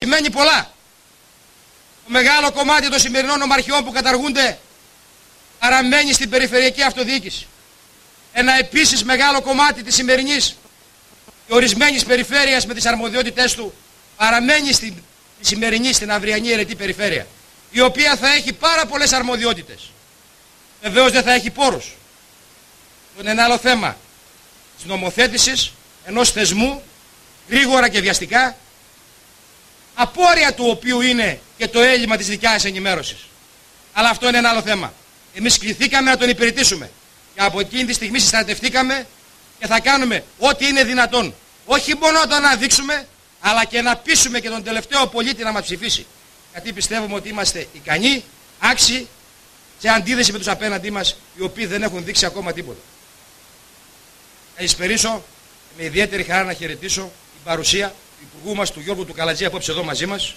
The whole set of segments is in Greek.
σημαίνει πολλά. Το μεγάλο κομμάτι των σημερινών νομαρχιών που καταργούνται παραμένει στην περιφερειακή αυτοδιοίκηση. Ένα επίσης μεγάλο κομμάτι της σημερινής και ορισμένης περιφέρειας με τις αρμοδιότητές του παραμένει στην σημερινή, στην αυριανή αιρετή περιφέρεια, η οποία θα έχει πάρα πολλές αρμοδιότητες. Βεβαίως δεν θα έχει πόρους. Είναι ένα άλλο θέμα της νομοθέτησης ενός θεσμού γρήγορα και βιαστικά, απόρρια του οποίου είναι και το έλλειμμα της δικιάς ενημέρωσης. Αλλά αυτό είναι ένα άλλο θέμα. Εμείς κληθήκαμε να τον υπηρετήσουμε και από εκείνη τη στιγμή συστρατευτήκαμε και θα κάνουμε ό,τι είναι δυνατόν. Όχι μόνο να το αναδείξουμε, αλλά και να πείσουμε και τον τελευταίο πολίτη να μας ψηφίσει. Γιατί πιστεύουμε ότι είμαστε ικανοί, άξιοι, σε αντίθεση με τους απέναντί μας, οι οποίοι δεν έχουν δείξει ακόμα τίποτα. Θα εισπερίσω με ιδιαίτερη χαρά να χαιρετήσω την παρουσία του Υπουργού μας, του Γιώργου του Καλατζή, απόψε εδώ μαζί μας,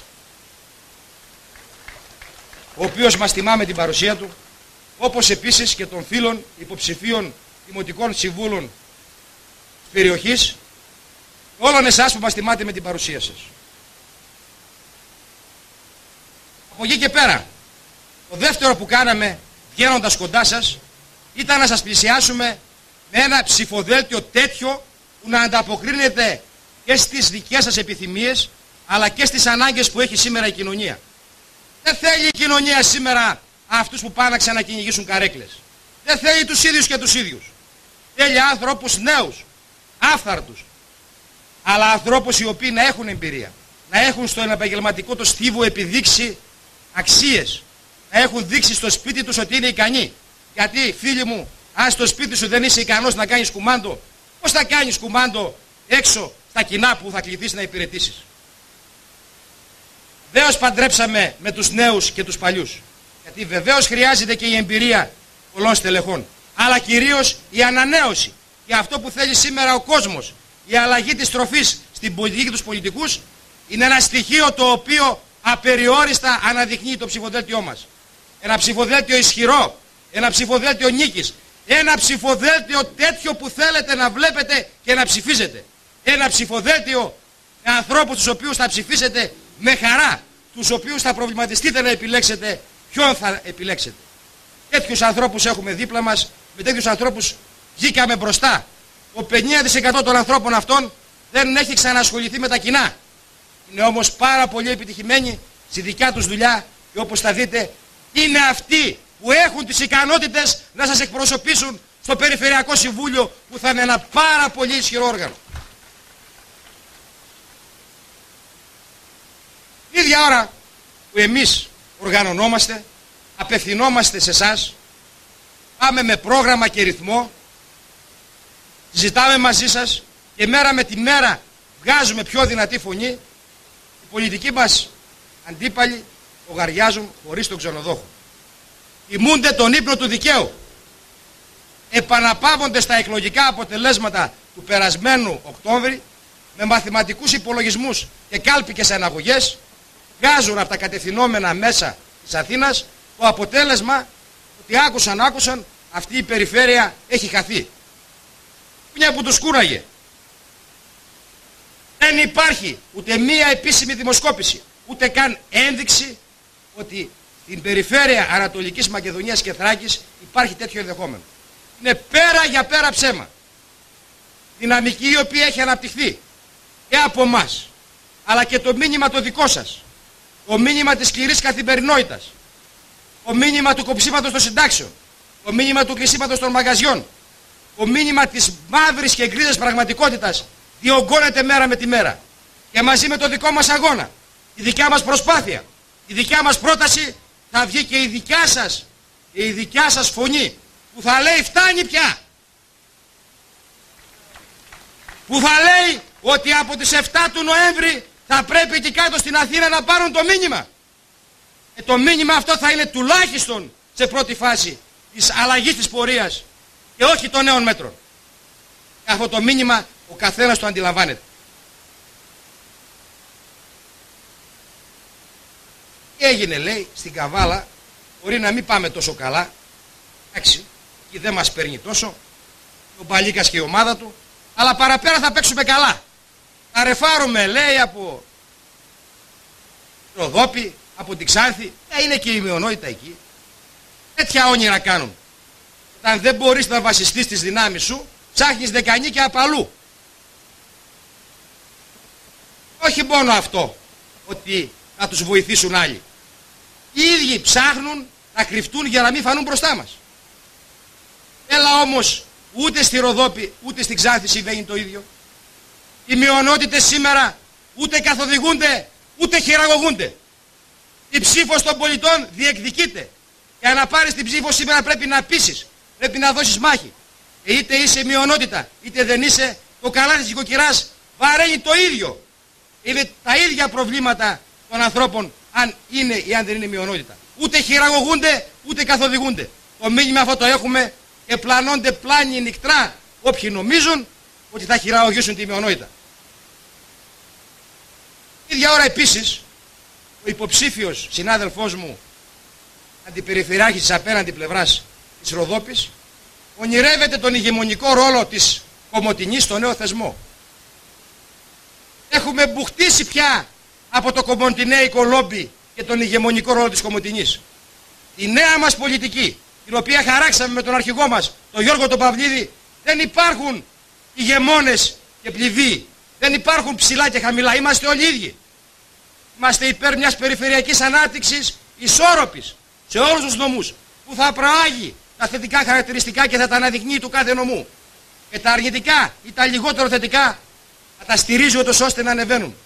ο οποίος μας τιμά με την παρουσία του, όπως επίσης και των φίλων υποψηφίων δημοτικών συμβούλων της περιοχής, όλων εσάς που μας τιμάτε με την παρουσία σας. Από εκεί και πέρα, το δεύτερο που κάναμε βγαίνοντας κοντά σας ήταν να σας πλησιάσουμε με ένα ψηφοδέλτιο τέτοιο που να ανταποκρίνεται και στις δικές σας επιθυμίες αλλά και στις ανάγκες που έχει σήμερα η κοινωνία. Δεν θέλει η κοινωνία σήμερα αυτούς που πάνε να ξανακυνηγήσουν καρέκλες. Δεν θέλει τους ίδιους και τους ίδιους. Θέλει άνθρωπους νέους, άφθαρτους, αλλά ανθρώπους οι οποίοι να έχουν εμπειρία, να έχουν στον επαγγελματικό το στίβο επιδείξει αξίες, να έχουν δείξει στο σπίτι τους ότι είναι ικανοί. Γιατί, φίλοι μου, αν στο σπίτι σου δεν είσαι ικανός να κάνεις κουμάντο, πώς θα κάνεις κουμάντο έξω στα κοινά που θα κληθείς να υπηρετήσεις? Βεβαίως παντρέψαμε με τους νέους και τους παλιούς. Γιατί βεβαίως χρειάζεται και η εμπειρία πολλών στελεχών. Αλλά κυρίως η ανανέωση. Και αυτό που θέλει σήμερα ο κόσμος, η αλλαγή της τροφής στην πολιτική και τους πολιτικούς, είναι ένα στοιχείο το οποίο απεριόριστα αναδεικνύει το ψηφοδέλτιό μας. Ένα ψηφοδέλτιο ισχυρό, ένα ψηφοδέλτιο νίκης, ένα ψηφοδέλτιο τέτοιο που θέλετε να βλέπετε και να ψηφίζετε. Ένα ψηφοδέλτιο με ανθρώπους τους οποίους θα ψηφίσετε με χαρά, τους οποίους θα προβληματιστείτε να επιλέξετε ποιον θα επιλέξετε. Τέτοιους ανθρώπους έχουμε δίπλα μας, με τέτοιους ανθρώπους βγήκαμε μπροστά. Το 50% των ανθρώπων αυτών δεν έχει ξανασχοληθεί με τα κοινά. Είναι όμως πάρα πολύ επιτυχημένοι στη δικιά τους δουλειά και όπως θα δείτε είναι αυτοί που έχουν τις ικανότητες να σας εκπροσωπήσουν στο Περιφερειακό Συμβούλιο, που θα είναι ένα πάρα πολύ ισχυρό όργανο. Την ίδια ώρα που εμείς οργανωνόμαστε, απευθυνόμαστε σε εσάς, πάμε με πρόγραμμα και ρυθμό, συζητάμε μαζί σας και μέρα με τη μέρα βγάζουμε πιο δυνατή φωνή. Οι πολιτικοί μας αντίπαλοι λογαριάζουν χωρίς τον ξενοδόχο. Τιμούνται τον ύπνο του δικαίου. Επαναπαύονται στα εκλογικά αποτελέσματα του περασμένου Οκτώβρη με μαθηματικούς υπολογισμούς και κάλπικες αναγωγές. Βγάζουν από τα κατευθυνόμενα μέσα της Αθήνας το αποτέλεσμα ότι άκουσαν αυτή η περιφέρεια έχει χαθεί. Μια που τους κούραγε. Δεν υπάρχει ούτε μία επίσημη δημοσκόπηση, ούτε καν ένδειξη ότι στην περιφέρεια Ανατολικής Μακεδονίας και Θράκης υπάρχει τέτοιο ενδεχόμενο. Είναι πέρα για πέρα ψέμα. Δυναμική η οποία έχει αναπτυχθεί και από εμάς, αλλά και το μήνυμα το δικό σας, το μήνυμα της σκληρής καθημερινότητας, το μήνυμα του κοψίματος των συντάξεων, το μήνυμα του κλεισίματος των μαγαζιών, το μήνυμα της μαύρης και γκρίζας πραγματικότητας διωγγώνεται μέρα με τη μέρα. Και μαζί με το δικό μας αγώνα, η δικιά μας προσπάθεια, η δικιά μας πρόταση, θα βγει και η δικιά σας φωνή που θα λέει φτάνει πια. Που θα λέει ότι από τις 7 του Νοέμβρη θα πρέπει εκεί κάτω στην Αθήνα να πάρουν το μήνυμα. Το μήνυμα αυτό θα είναι τουλάχιστον σε πρώτη φάση της αλλαγής της πορείας και όχι των νέων μέτρων. Και αυτό το μήνυμα ο καθένας το αντιλαμβάνεται. Τι έγινε, λέει, στην Καβάλα, μπορεί να μην πάμε τόσο καλά, εντάξει, και δεν μας παίρνει τόσο, ο Μπαλίκας και η ομάδα του, αλλά παραπέρα θα παίξουμε καλά. Θα ρεφάρουμε, λέει, από Ροδόπη, από την Ξάνθη, είναι και η μειονότητα εκεί. Τέτοια όνειρα κάνουν. Όταν δεν μπορείς να βασιστείς στις δυνάμεις σου, ψάχνεις δεκανίκια απ' αλλού. Όχι μόνο αυτό, ότι να τους βοηθήσουν άλλοι. Οι ίδιοι ψάχνουν να κρυφτούν για να μην φανούν μπροστά μας. Έλα όμως, ούτε στη Ροδόπη ούτε στην Ξάνθη συμβαίνει το ίδιο. Οι μειονότητες σήμερα ούτε καθοδηγούνται ούτε χειραγωγούνται. Η ψήφος των πολιτών διεκδικείται. Για να πάρεις την ψήφο σήμερα πρέπει να πείσεις, πρέπει να δώσεις μάχη. Και είτε είσαι μειονότητα είτε δεν είσαι, το καλάθι της οικοκυράς βαραίνει το ίδιο. Είναι τα ίδια προβλήματα των ανθρώπων αν είναι ή αν δεν είναι μειονότητα. Ούτε χειραγωγούνται ούτε καθοδηγούνται. Το μήνυμα αυτό το έχουμε και πλανώνται πλάνοι νυχτρά όποιοι νομίζουν ότι θα χειραγωγήσουν τη μειονότητα. Ίδια ώρα επίσης ο υποψήφιος συνάδελφός μου αντιπεριφερειάρχης της απέναντι πλευράς της Ροδόπης ονειρεύεται τον ηγεμονικό ρόλο της Κομοτηνής στο νέο θεσμό. Έχουμε μπουχτίσει πια από το κομοτηνέικο λόμπι και τον ηγεμονικό ρόλο της Κομοτηνής. Η νέα μας πολιτική, την οποία χαράξαμε με τον αρχηγό μας, τον Γιώργο τον Παυλίδη, δεν υπάρχουν ηγεμόνες και πληβοί. Δεν υπάρχουν ψηλά και χαμηλά. Είμαστε όλοι ίδιοι. Είμαστε υπέρ μιας περιφερειακής ανάπτυξης ισόρροπης σε όλους τους νομούς, που θα προάγει τα θετικά χαρακτηριστικά και θα τα αναδεικνύει του κάθε νομού. Και τα αρνητικά ή τα λιγότερο θετικά θα τα στηρίζει ούτως ώστε να ανεβαίνουν.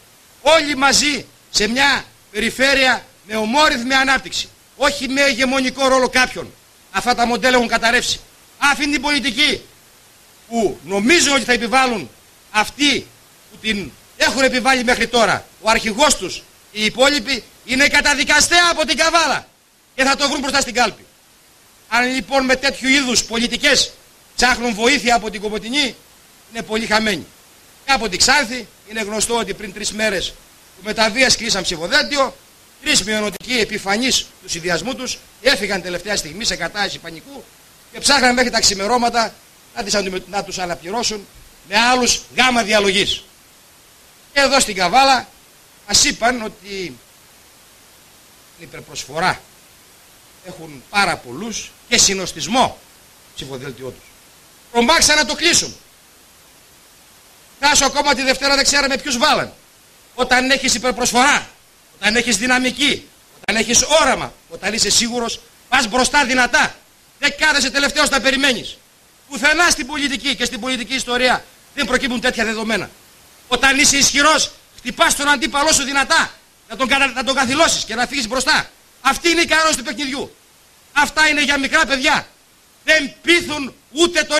Όλοι μαζί σε μια περιφέρεια με ομόρυθμη ανάπτυξη. Όχι με ηγεμονικό ρόλο κάποιον. Αυτά τα μοντέλα έχουν καταρρεύσει. Αυτή είναι η πολιτική που νομίζουν ότι θα επιβάλλουν αυτοί που την έχουν επιβάλει μέχρι τώρα. Ο αρχηγός τους, οι υπόλοιποι, είναι καταδικαστέα από την Καβάλα και θα το βρουν μπροστά στην κάλπη. Αν λοιπόν με τέτοιου είδους πολιτικές ψάχνουν βοήθεια από την Κομοτηνή, είναι πολύ χαμένοι. Και από την Ξάνθη είναι γνωστό ότι πριν 3 μέρες που με τα βίας κλείσαν ψηφοδέλτιο, 3 μειονοτικοί επιφανείς του συνδυασμού τους έφυγαν τελευταία στιγμή σε κατάσταση πανικού και ψάχναν μέχρι τα ξημερώματα να τους αναπληρώσουν με άλλους γάμα διαλογής. Και εδώ στην Καβάλα μας είπαν ότι την υπερπροσφορά έχουν πάρα πολλούς και συνοστισμό ψηφοδέλτιό τους. Τρομάξαν να το κλείσουν. Κάσω ακόμα τη Δευτέρα δεν ξέραμε ποιους βάλαν. Όταν έχεις υπερπροσφορά, όταν έχεις δυναμική, όταν έχεις όραμα, όταν είσαι σίγουρος, πας μπροστά δυνατά. Δεν κάθεσαι τελευταίος να περιμένεις. Πουθενά στην πολιτική και στην πολιτική ιστορία δεν προκύπτουν τέτοια δεδομένα. Όταν είσαι ισχυρός, χτυπάς τον αντίπαλό σου δυνατά, να τον καθυλώσεις και να φύγεις μπροστά. Αυτή είναι η κανόνες του παιχνιδιού. Αυτά είναι για μικρά παιδιά. Δεν πείθουν ούτε το